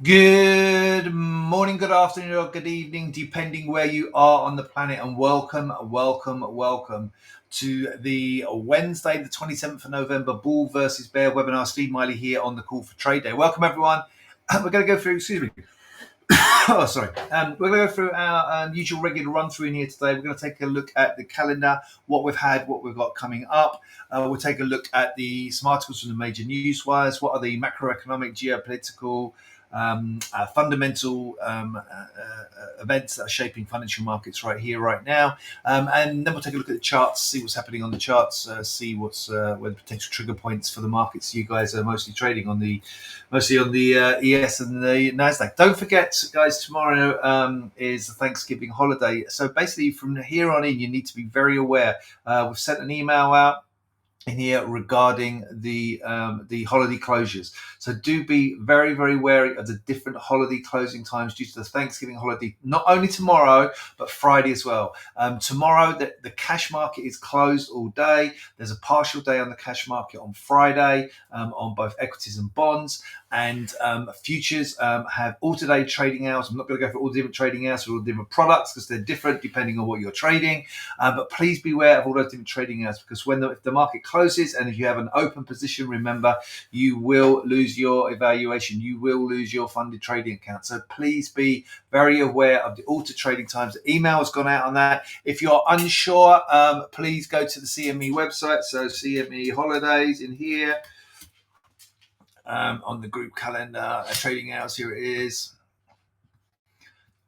Good morning, good afternoon, or good evening, depending where you are on the planet, and welcome to the Wednesday, the 27th of November, Bull versus Bear webinar. Steve Miley here on the Call for Trade Day. Welcome, everyone. We're going to go through, excuse me. Oh, sorry. We're going to go through our usual regular run through in here today. We're going to take a look at the calendar, what we've had, what we've got coming up. We'll take a look at some articles from the major news wires. What are the macroeconomic, geopolitical, fundamental events that are shaping financial markets right here, right now. And then we'll take a look at the charts, see what's happening on the charts, see what's where the potential trigger points for the markets you guys are mostly trading on mostly on the ES and the Nasdaq. Don't forget, guys, tomorrow is the Thanksgiving holiday. So basically, from here on in, you need to be very aware. We've sent an email out in here regarding the holiday closures. So do be very, very wary of the different holiday closing times due to the Thanksgiving holiday, not only tomorrow, but Friday as well. Tomorrow, the cash market is closed all day. There's a partial day on the cash market on Friday on both equities and bonds. And futures have all-day trading hours. I'm not going to go for all the different trading hours for all the different products because they're different depending on what you're trading. But please be aware of all those different trading hours because if the market closes and if you have an open position, remember, you will lose your evaluation. You will lose your funded trading account. So please be very aware of the alter trading times. The email has gone out on that. If you're unsure, please go to the CME website. So CME holidays in here. On the group calendar, trading hours, here it is.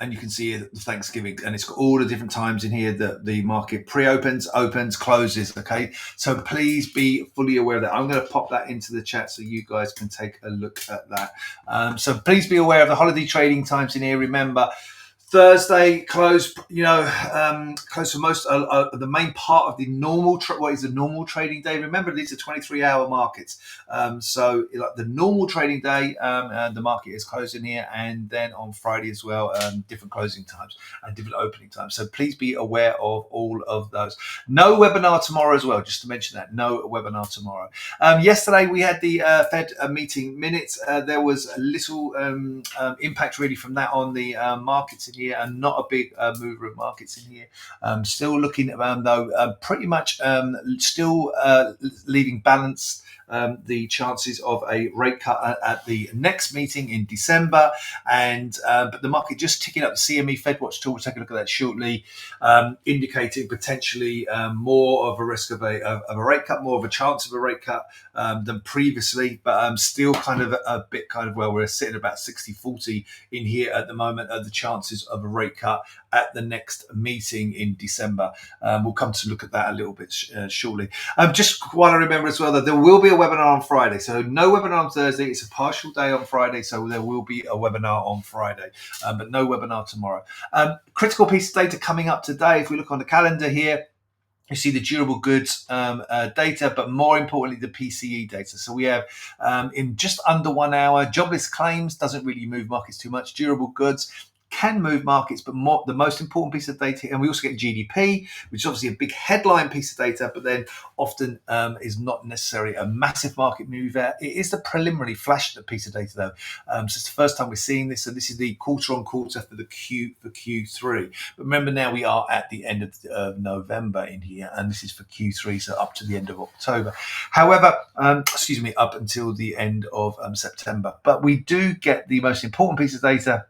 And you can see the Thanksgiving, and it's got all the different times in here that the market pre-opens, opens, closes. Okay, so please be fully aware of that. I'm going to pop that into the chat so you guys can take a look at that. So please be aware of the holiday trading times in here. Remember, Thursday close, close for most the main part of the normal what is the normal trading day. Remember, these are 23-hour markets, so like the normal trading day, the market is closing here, and then on Friday as well, different closing times and different opening times. So please be aware of all of those. No webinar tomorrow as well. Just to mention that, no webinar tomorrow. Yesterday we had the Fed meeting minutes. There was a little impact really from that on the markets in here, and not a big mover of markets in here. Still looking though, pretty much still leaving balanced the chances of a rate cut at the next meeting in December, and but the market just ticking up. The CME Fed Watch tool, we'll take a look at that shortly, indicating potentially more of a risk of a rate cut, more of a chance of a rate cut than previously, but still kind of a bit we're sitting about 60-40 in here at the moment of the chances of a rate cut at the next meeting in December. We'll come to look at that a little bit shortly. Just while I remember as well that there will be a webinar on Friday. So no webinar on Thursday. It's a partial day on Friday. So there will be a webinar on Friday, but no webinar tomorrow. Critical piece of data coming up today. If we look on the calendar here, you see the durable goods data, but more importantly, the PCE data. So we have in just under 1 hour, jobless claims doesn't really move markets too much. Durable goods can move markets, but the most important piece of data, and we also get GDP, which is obviously a big headline piece of data, but then often is not necessarily a massive market mover. It is the preliminary flash piece of data, though. So it's the first time we're seeing this, and this is the quarter on quarter for the Q3. But remember, now we are at the end of November in here, and this is for Q3, so up to the end of October. However, up until the end of September. But we do get the most important piece of data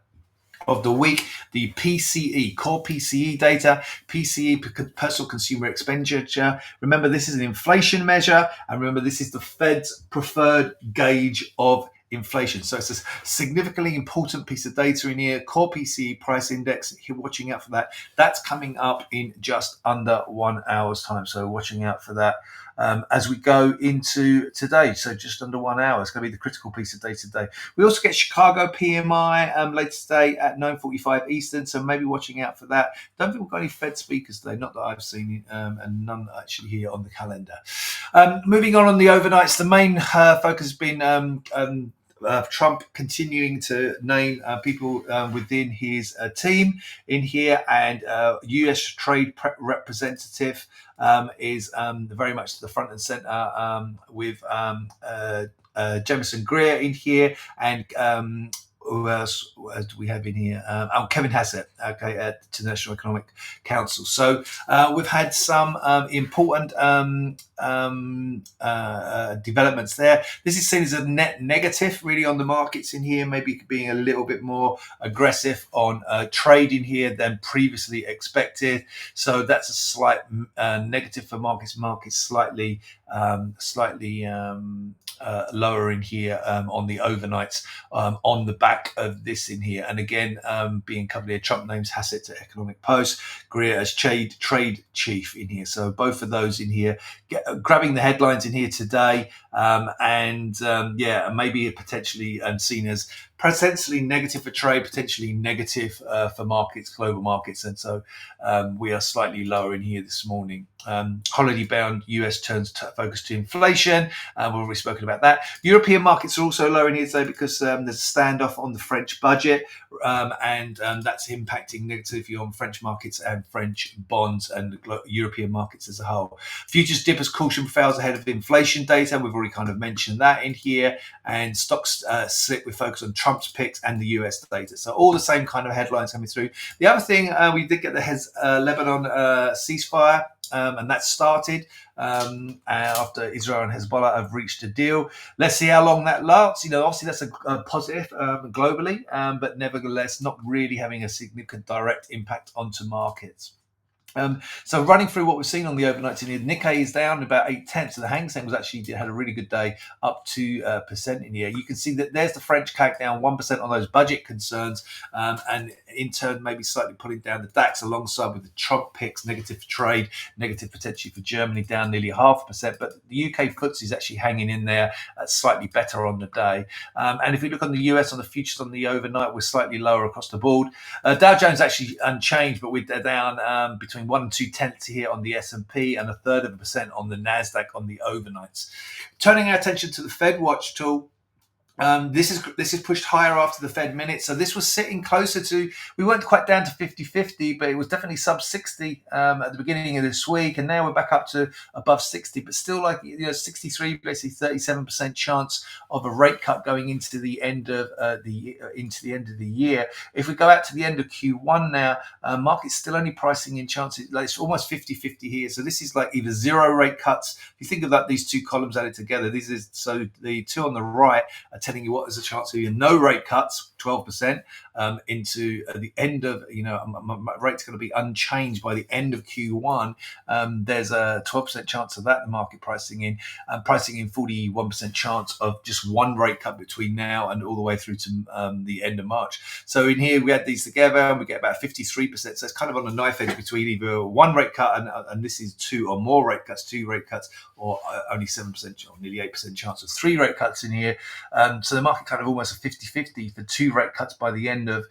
of the week, the PCE, core PCE data, PCE, personal consumer expenditure. Remember, this is an inflation measure, and remember, this is the Fed's preferred gauge of inflation. So it's a significantly important piece of data in here. Core PCE price index, you're watching out for that. That's coming up in just under 1 hour's time. So watching out for that. As we go into today, so just under 1 hour, it's going to be the critical piece of data today. We also get Chicago PMI later today at 9:45 Eastern, so maybe watching out for that. Don't think we've got any Fed speakers today, not that I've seen, and none actually here on the calendar. Moving on the overnights, the main focus has been Trump continuing to name people within his team in here, and US Trade Representative is very much to the front and center with Jamison Greer in here, and who else do we have in here? Kevin Hassett, okay, at the International Economic Council. So we've had some important developments there. This is seen as a net negative, really, on the markets in here, maybe being a little bit more aggressive on trading here than previously expected. So that's a slight negative for markets. Markets slightly lower in here on the overnights on the back of this in here. And again, being covered here, Trump names Hassett to Economic Post, Greer as trade chief in here. So both of those in here, grabbing the headlines in here today, maybe potentially seen as potentially negative for trade, potentially negative for markets, global markets. And so we are slightly lower in here this morning. Holiday-bound US turns focus to inflation. We've already spoken about that. European markets are also lower in here today because there's a standoff on the French budget, and that's impacting negatively on French markets and French bonds and European markets as a whole. Futures dip as caution fails ahead of inflation data. We've already kind of mentioned that in here. And stocks slip with focus on Trump's picks and the US data. So all the same kind of headlines coming through. The other thing, we did get the Lebanon ceasefire, and that started after Israel and Hezbollah have reached a deal. Let's see how long that lasts. Obviously that's a positive globally, but nevertheless not really having a significant direct impact onto markets. So running through what we've seen on the overnights in here, Nikkei is down about 0.8. So the Hang Seng had a really good day, up 2% in here. You can see that there's the French CAC down 1% on those budget concerns, and in turn maybe slightly pulling down the DAX alongside with the Trump picks, negative for trade, negative potentially for Germany, down nearly 0.5%. But the UK FTSE is actually hanging in there, slightly better on the day. And if we look on the US on the futures on the overnight, we're slightly lower across the board. Dow Jones actually unchanged, but we're down between 1 and 2/10 here on the S&P and 1/3% on the Nasdaq on the overnights. Turning our attention to the Fed Watch tool. This is pushed higher after the Fed minute. So this was sitting closer to, we weren't quite down to 50-50, but it was definitely sub 60 at the beginning of this week. And now we're back up to above 60, but still 63, basically 37% chance of a rate cut going into the end of the year. If we go out to the end of Q1 now, market's still only pricing in chances, it's almost 50-50 here. So this is like either zero rate cuts. If you think of that, these two columns added together, so the two on the right are telling you what is the chance of no rate cuts, 12%, into the end of, my rate's going to be unchanged by the end of Q1. There's a 12% chance of that, the market pricing in 41% chance of just one rate cut between now and all the way through to the end of March. So in here, we add these together and we get about 53%. So it's kind of on a knife edge between either one rate cut and this is two or more rate cuts, or only 7% or nearly 8% chance of three rate cuts in here. So the market kind of almost a 50-50 for two rate cuts by the end of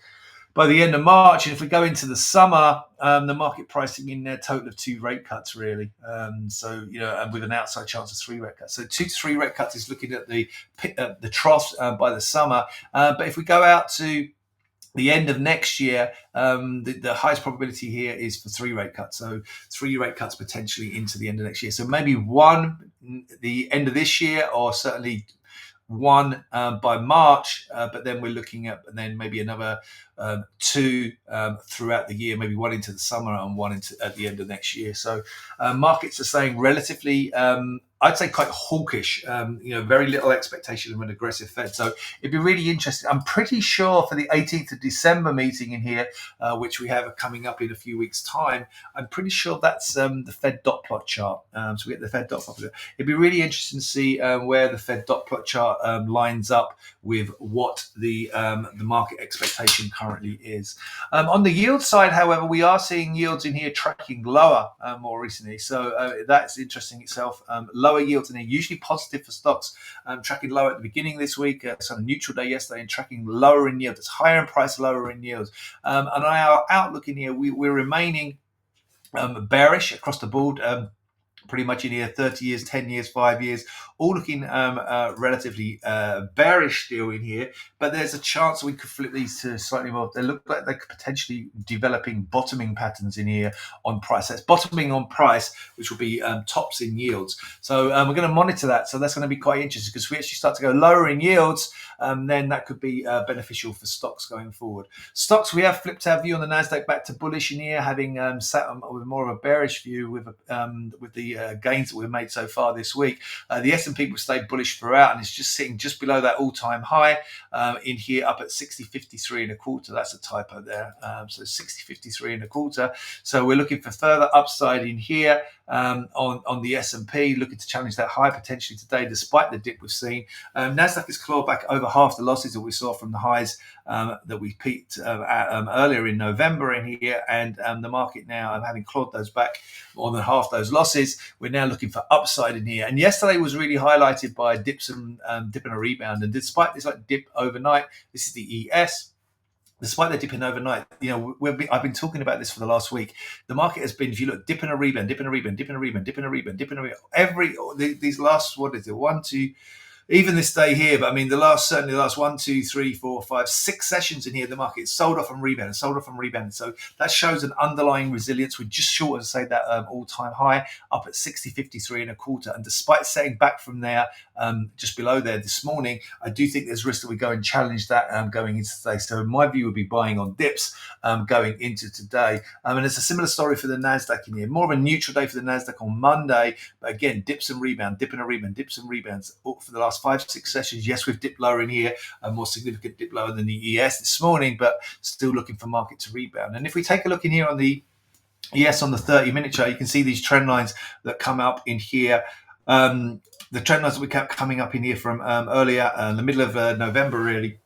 March. And if we go into the summer, the market pricing in their total of two rate cuts really. And with an outside chance of three rate cuts. So 2 to 3 rate cuts is looking at the troughs by the summer. But if we go out to the end of next year, the highest probability here is for 3 rate cuts. So 3 rate cuts potentially into the end of next year. So maybe one the end of this year, or certainly one by March, but then we're looking at maybe another 2 throughout the year, maybe one into the summer and one at the end of next year. So markets are staying relatively, I'd say quite hawkish, very little expectation of an aggressive Fed. So it'd be really interesting. I'm pretty sure for the 18th of December meeting in here, which we have coming up in a few weeks' time, I'm pretty sure that's the Fed dot plot chart. So we get the Fed dot plot. It'd be really interesting to see where the Fed dot plot chart lines up with what the market expectation currently is. On the yield side, however, we are seeing yields in here tracking lower more recently. So that's interesting itself. Lower yields in here, usually positive for stocks, tracking lower at the beginning of this week, sort of neutral day yesterday, and tracking lower in yield. It's higher in price, lower in yields. And on our outlook in here, we're remaining bearish across the board. pretty much in here, 30 years, 10 years, 5 years, all looking relatively bearish still in here. But there's a chance we could flip these to slightly more. They look like they could potentially developing bottoming patterns in here on price. That's bottoming on price, which will be tops in yields. So we're going to monitor that. So that's going to be quite interesting, because if we actually start to go lower in yields, then that could be beneficial for stocks going forward. Stocks, we have flipped our view on the Nasdaq back to bullish in here, having sat with more of a bearish view with the gains that we've made so far this week. The S&P will stay bullish throughout, and it's just sitting just below that all-time high in here, up at 60.53 and a quarter. That's a typo there. So 60.53 and a quarter. So we're looking for further upside in here on the S&P, looking to challenge that high potentially today, despite the dip we've seen. Nasdaq has clawed back over half the losses that we saw from the highs that we peaked at earlier in November in here, and the market now, having clawed those back more than half those losses, we're now looking for upside in here. And yesterday was really highlighted by dips and dip and a rebound. And despite this dip overnight, this is the ES. Despite the dipping overnight, I've been talking about this for the last week. The market has been, if you look, dip and a rebound, dip and a rebound, dip and a rebound, dip and a rebound, dip and a rebound. These last, what is it, 1, 2, even this day here, but I mean, certainly the last 1, 2, 3, 4, 5, 6 sessions in here, the market sold off and rebounded, sold off and rebounded. So that shows an underlying resilience. We're just short of, say, that all-time high, up at 60.53 and a quarter. And despite setting back from there, just below there this morning, I do think there's risk that we go and challenge that going into today. So my view would be buying on dips going into today. And it's a similar story for the Nasdaq in here. More of a neutral day for the Nasdaq on Monday, but again, dips and rebound, dip and a rebound, dips and rebounds for the last 5, 6 sessions. Yes, we've dipped lower in here, a more significant dip lower than the ES this morning, but still looking for market to rebound. And if we take a look in here on the ES on the 30-minute chart, you can see these trend lines that come up in here. The trend lines that we kept coming up in here from earlier in the middle of November, really,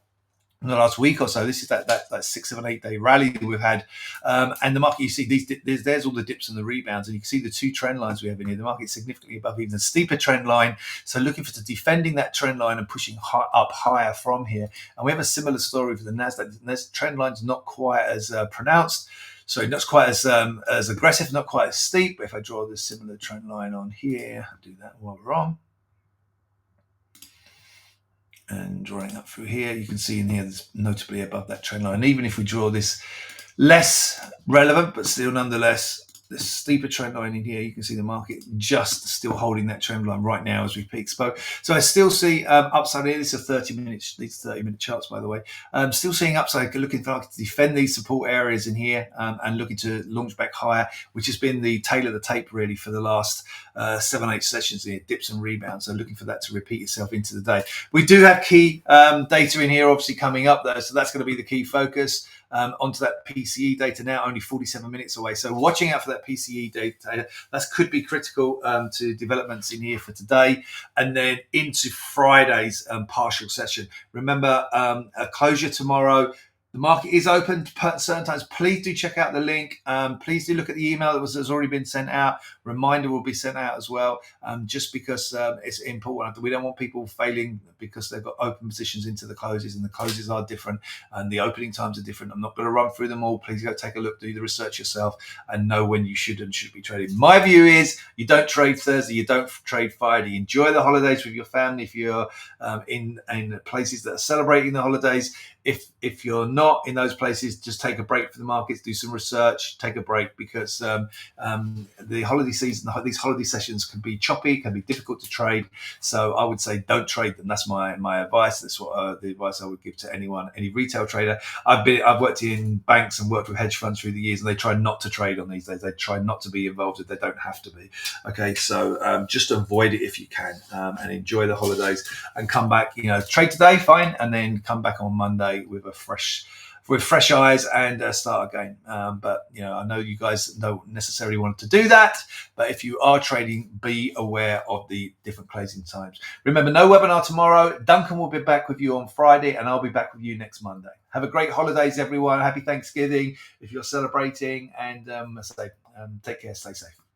in the last week or so. This is that 6, 7, 8 day rally that we've had, and the market, you see there's all the dips and the rebounds, and you can see the 2 trend lines we have in here. The market's significantly above even the steeper trend line, so looking for defending that trend line and pushing up higher from here. And we have a similar story for the Nasdaq. This trend line's not quite as pronounced, so not quite as aggressive, not quite as steep. But if I draw this similar trend line on here, I'll do that while we're on. And drawing up through here, you can see in here there's notably above that trend line. And even if we draw this less relevant, but still nonetheless, this steeper trend line in here, you can see the market just still holding that trend line right now as we peak. So I still see upside here. This is 30-minute charts, by the way. Still seeing upside, looking for to defend these support areas in here and looking to launch back higher, which has been the tail of the tape really for the last 7, 8 sessions here, dips and rebounds. So looking for that to repeat itself into the day. We do have key data in here, obviously coming up though, so that's going to be the key focus. Onto that PCE data now, only 47 minutes away. So watching out for that PCE data. That could be critical to developments in here for today. And then into Friday's partial session. Remember, a closure tomorrow. The market is open at certain times. Please do check out the link. Please do look at the email that has already been sent out. Reminder will be sent out as well, just because it's important. We don't want people failing because they've got open positions into the closes, and the closes are different and the opening times are different. I'm not going to run through them all. Please go take a look, do the research yourself, and know when you should and should be trading. My view is you don't trade Thursday, you don't trade Friday. Enjoy the holidays with your family if you're in places that are celebrating the holidays. If you're not in those places, just take a break from the markets, do some research, take a break, because the holiday season, these holiday sessions can be choppy, can be difficult to trade. So I would say don't trade them. That's my advice. That's what the advice I would give to anyone, any retail trader. I've worked in banks and worked with hedge funds through the years, and they try not to trade on these days. They try not to be involved if they don't have to be. Okay, so just avoid it if you can, and enjoy the holidays and come back. Trade today, fine, and then come back on Monday with fresh eyes and start again. But I know you guys don't necessarily want to do that, but if you are trading, be aware of the different closing times. Remember, no webinar tomorrow. Duncan will be back with you on Friday, and I'll be back with you next Monday. Have a great holidays, everyone. Happy Thanksgiving if you're celebrating, and take care, stay safe.